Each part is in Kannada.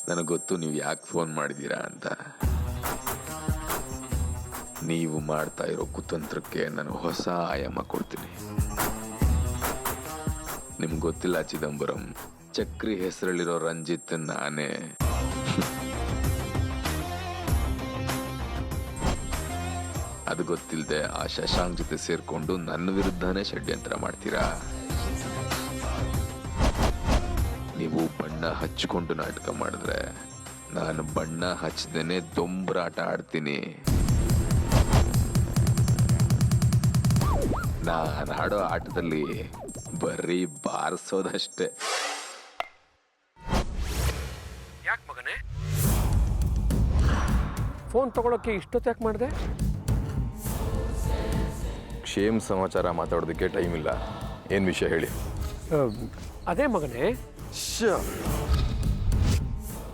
ನನಗೆ ಗೊತ್ತು ನೀವು ಯಾಕೆ ಫೋನ್ ಮಾಡಿದ್ದೀರಾ ಅಂತ. ನೀವು ಮಾಡ್ತಾ ಇರೋ ಕುತಂತ್ರಕ್ಕೆ ನಾನು ಹೊಸ ಆಯಾಮ ಕೊಡ್ತೀನಿ. ನಿಮ್ಗೆ ಗೊತ್ತಿಲ್ಲ ಚಿದಂಬರಂ, ಚಕ್ರಿ ಹೆಸರಲ್ಲಿರೋ ರಂಜಿತ್ ನಾನೇ. ಅದು ಗೊತ್ತಿಲ್ಲದೆ ಆ ಶಶಾಂಕ್ ಜೊತೆ ಸೇರ್ಕೊಂಡು ನನ್ನ ವಿರುದ್ಧನೇ ಷಡ್ಯಂತ್ರ ಮಾಡ್ತೀರಾ. ನೀವು ಬಣ್ಣ ಹಚ್ಕೊಂಡು ನಾಟಕ ಮಾಡಿದ್ರೆ ನಾನು ಬಣ್ಣ ಹಚ್ಚದೇನೆ ದೊಂಬರಾಟ ಆಡ್ತೀನಿ. ನಾನು ಆಡೋ ಆಟದಲ್ಲಿ ಬರೀ ಬಾರಿಸೋದಷ್ಟೇ. ಯಾಕೆ ಮಗನೇ ಫೋನ್ ತಗೊಳಕ್ಕೆ ಇಷ್ಟೊತ್ತು ಯಾಕೆ ಮಾಡಿದೆ? ಕ್ಷೇಮ ಸಮಾಚಾರ ಮಾತಾಡೋದಕ್ಕೆ ಟೈಮ್ ಇಲ್ಲ. ಏನು ವಿಷಯ ಹೇಳಿ. ಅದೇ ಮಗನೇ,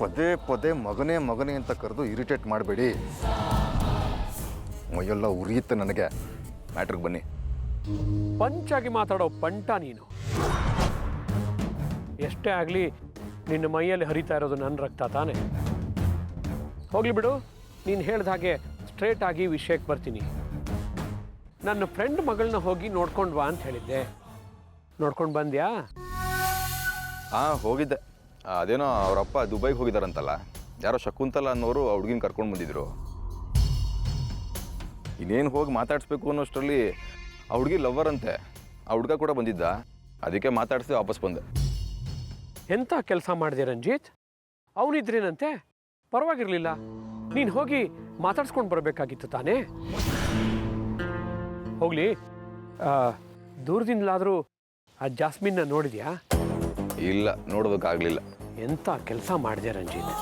ಪದೇ ಪದೇ ಮಗನೇ ಮಗನೇ ಅಂತ ಕರೆದು ಇರಿಟೇಟ್ ಮಾಡಬೇಡಿ. ಮೈಯೆಲ್ಲ ಉರಿಯುತ್ತೆ ನನಗೆ. ಮ್ಯಾಟ್ರಿಗೆ ಬನ್ನಿ. ಪಂಚಾಗಿ ಮಾತಾಡೋ ಪಂಟ ನೀನು. ಎಷ್ಟೇ ಆಗಲಿ ನಿನ್ನ ಮೈಯಲ್ಲಿ ಹರಿತಾ ಇರೋದು ನನ್ನ ರಕ್ತ ತಾನೆ. ಹೋಗ್ಲಿ ಬಿಡು, ನೀನು ಹೇಳ್ದ ಹಾಗೆ ಸ್ಟ್ರೇಟ್ ಆಗಿ ವಿಷಯಕ್ಕೆ ಬರ್ತೀನಿ. ನನ್ನ ಫ್ರೆಂಡ್ ಮಗಳನ್ನ ಹೋಗಿ ನೋಡ್ಕೊಂಡು ಬಾ ಅಂತ ಹೇಳಿದ್ದೆ. ನೋಡ್ಕೊಂಡು ಬಂದ್ಯಾ? ಹಾಂ, ಹೋಗಿದ್ದೆ. ಅದೇನೋ ಅವರಪ್ಪ ದುಬೈಗೆ ಹೋಗಿದಾರಂತಲ್ಲ. ಯಾರೋ ಶಕುಂತಲ ಅನ್ನೋರು ಆ ಹುಡುಗಿನ ಕರ್ಕೊಂಡು ಬಂದಿದ್ರು. ಇನ್ನೇನು ಹೋಗಿ ಮಾತಾಡಿಸ್ಬೇಕು ಅನ್ನೋಷ್ಟರಲ್ಲಿ ಆ ಹುಡುಗಿ ಲವ್ವರ್ ಅಂತೆ. ಆ ಹುಡುಗ ಕೂಡ ಬಂದಿದ್ದ. ಅದಕ್ಕೆ ಮಾತಾಡಿಸಿ ವಾಪಸ್ ಬಂದೆ. ಎಂಥ ಕೆಲಸ ಮಾಡಿದೆ ರಂಜಿತ್. ಅವನಿದ್ರೇನಂತೆ, ಪರವಾಗಿರಲಿಲ್ಲ. ನೀನು ಹೋಗಿ ಮಾತಾಡ್ಸ್ಕೊಂಡು ಬರಬೇಕಾಗಿತ್ತು ತಾನೇ. ಹೋಗ್ಲಿ, ದೂರದಿಂದಲಾದರೂ ಆ ಜಾಸ್ಮಿನ್ನ ನೋಡಿದ್ಯಾ? ಇಲ್ಲ, ನೋಡೋದಕ್ಕಾಗಲಿಲ್ಲ. ಎಂಥ ಕೆಲಸ ಮಾಡಿದೆ ರಂಜಿತ್.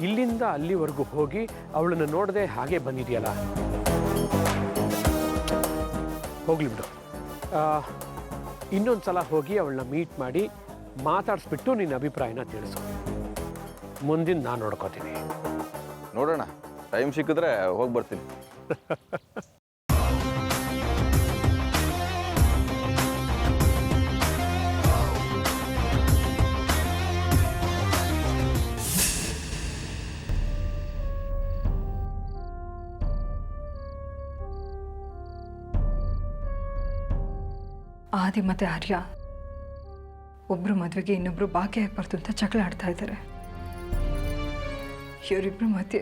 ಇಲ್ಲಿಂದ ಅಲ್ಲಿವರೆಗೂ ಹೋಗಿ ಅವಳನ್ನು ನೋಡದೆ ಹಾಗೆ ಬಂದಿದೆಯಲ್ಲ. ಹೋಗ್ಲಿ ಬಿಡು, ಇನ್ನೊಂದು ಸಲ ಹೋಗಿ ಅವಳನ್ನ ಮೀಟ್ ಮಾಡಿ ಮಾತಾಡಿಸ್ಬಿಟ್ಟು ನಿನ್ನ ಅಭಿಪ್ರಾಯನ ತಿಳಿಸು. ಮುಂದಿನ ನಾನು ನೋಡ್ಕೋತೀನಿ. ನೋಡೋಣ, ಟೈಮ್ ಸಿಕ್ಕಿದ್ರೆ ಹೋಗಿ ಬರ್ತೀನಿ. ಆದಿ ಮತ್ತು ಆರ್ಯ ಒಬ್ಬರು ಮದುವೆಗೆ ಇನ್ನೊಬ್ಬರು ಭಾಗಿಯಾಗಬಾರ್ದು ಅಂತ ಜಗಳ ಆಡ್ತಾ ಇದ್ದಾರೆ. ಇವರಿಬ್ಬರ ಮಧ್ಯೆ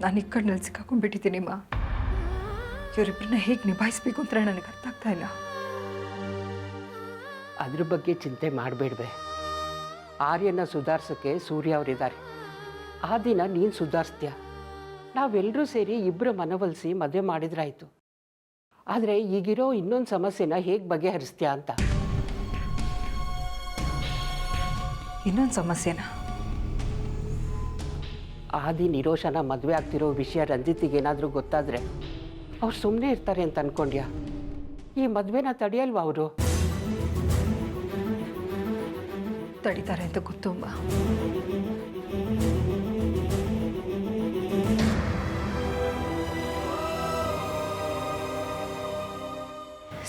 ನಾನು ಇಕ್ಕಡ್ನಲ್ಲಿ ಸಿಕ್ಕಾಕೊಂಡ್ಬಿಟ್ಟಿದ್ದೀನಿಮ್ಮ. ಇವರಿಬ್ಬರನ್ನ ಹೇಗೆ ನಿಭಾಯಿಸ್ಬೇಕು ಅಂತ ನನಗೆ ಅರ್ಥ ಆಗ್ತಾ ಇಲ್ಲ. ಅದ್ರ ಬಗ್ಗೆ ಚಿಂತೆ ಮಾಡಬೇಡ್ವೆ. ಆರ್ಯನ ಸುಧಾರಿಸೋಕ್ಕೆ ಸೂರ್ಯ ಅವರಿದ್ದಾರೆ. ಆ ದಿನ ನೀನು ಸುಧಾರಿಸ್ತೀಯ. ನಾವೆಲ್ಲರೂ ಸೇರಿ ಇಬ್ಬರು ಮನವೊಲಿಸಿ ಮದುವೆ ಮಾಡಿದ್ರಾಯ್ತು. ಆದರೆ ಈಗಿರೋ ಇನ್ನೊಂದು ಸಮಸ್ಯೆನ ಹೇಗೆ ಬಗೆಹರಿಸ್ತೀಯ ಅಂತ. ಇನ್ನೊಂದು ಸಮಸ್ಯೆನಾ? ಆದಿ ನಿರೋಷನ ಮದುವೆ ಆಗ್ತಿರೋ ವಿಷಯ ರಂಜಿತಿಗೆ ಏನಾದರೂ ಗೊತ್ತಾದರೆ ಅವ್ರು ಸುಮ್ಮನೆ ಇರ್ತಾರೆ ಅಂತ ಅನ್ಕೊಂಡ್ಯಾ? ಈ ಮದುವೆನ ತಡೆಯಲ್ವಾ ಅವರು? ತಡಿತಾರೆ ಅಂತ ಗೊತ್ತುಂಬ.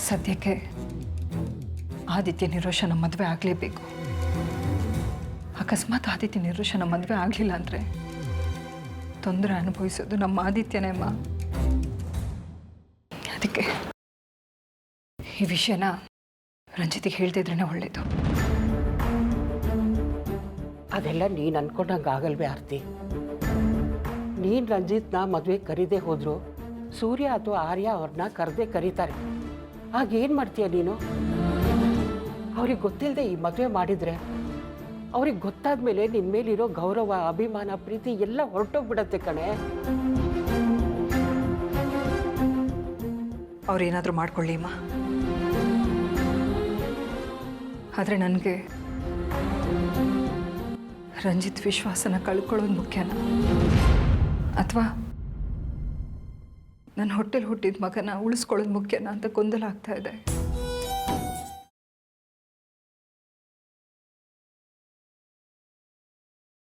ಸದ್ಯಕ್ಕೆ ಆದಿತ್ಯ ನಿರೋಷನ ಮದುವೆ ಆಗಲೇಬೇಕು. ಅಕಸ್ಮಾತ್ ಆದಿತ್ಯ ನಿರೋಷನ ಮದುವೆ ಆಗಲಿಲ್ಲ ಅಂದರೆ ತೊಂದರೆ ಅನುಭವಿಸೋದು ನಮ್ಮ ಆದಿತ್ಯನೇ ಅಮ್ಮ. ಅದಕ್ಕೆ ಈ ವಿಷಯನ ರಂಜಿತಿಗೆ ಹೇಳ್ತಿದ್ರೇನೆ ಒಳ್ಳೇದು. ಅದೆಲ್ಲ ನೀನು ಅನ್ಕೊಂಡಂಗೆ ಆಗಲ್ವೇ ಆರ್ತಿ? ನೀನು ರಂಜಿತ್ನ ಮದುವೆ ಕರೀದೇ ಹೋದ್ರು ಸೂರ್ಯ ಅಥವಾ ಆರ್ಯ ಅವ್ರನ್ನ ಕರೆದೇ ಕರೀತಾರೆ. ಆಗೇನು ಮಾಡ್ತೀಯ ನೀನು? ಅವ್ರಿಗೆ ಗೊತ್ತಿಲ್ಲದೆ ಈ ಮದುವೆ ಮಾಡಿದರೆ ಅವ್ರಿಗೆ ಗೊತ್ತಾದ ಮೇಲೆ ನಿನ್ನ ಮೇಲಿರೋ ಗೌರವ, ಅಭಿಮಾನ, ಪ್ರೀತಿ ಎಲ್ಲ ಹೊರಟೋಗ್ಬಿಡತ್ತೆ ಕಣೆ. ಅವ್ರೇನಾದರೂ ಮಾಡ್ಕೊಳ್ಳಿ ಅಮ್ಮ. ಆದರೆ ನನಗೆ ರಂಜಿತ್ ವಿಶ್ವಾಸನ ಕಳ್ಕೊಳ್ಳೋದು ಮುಖ್ಯನಾ, ಅಥವಾ ನನ್ನ ಹೊಟ್ಟೆಲಿ ಹುಟ್ಟಿದ ಮಗನ ಉಳಿಸ್ಕೊಳ್ಳೋದು ಮುಖ್ಯನಾ ಅಂತ ಗೊಂದಲ ಆಗ್ತಾ ಇದೆ.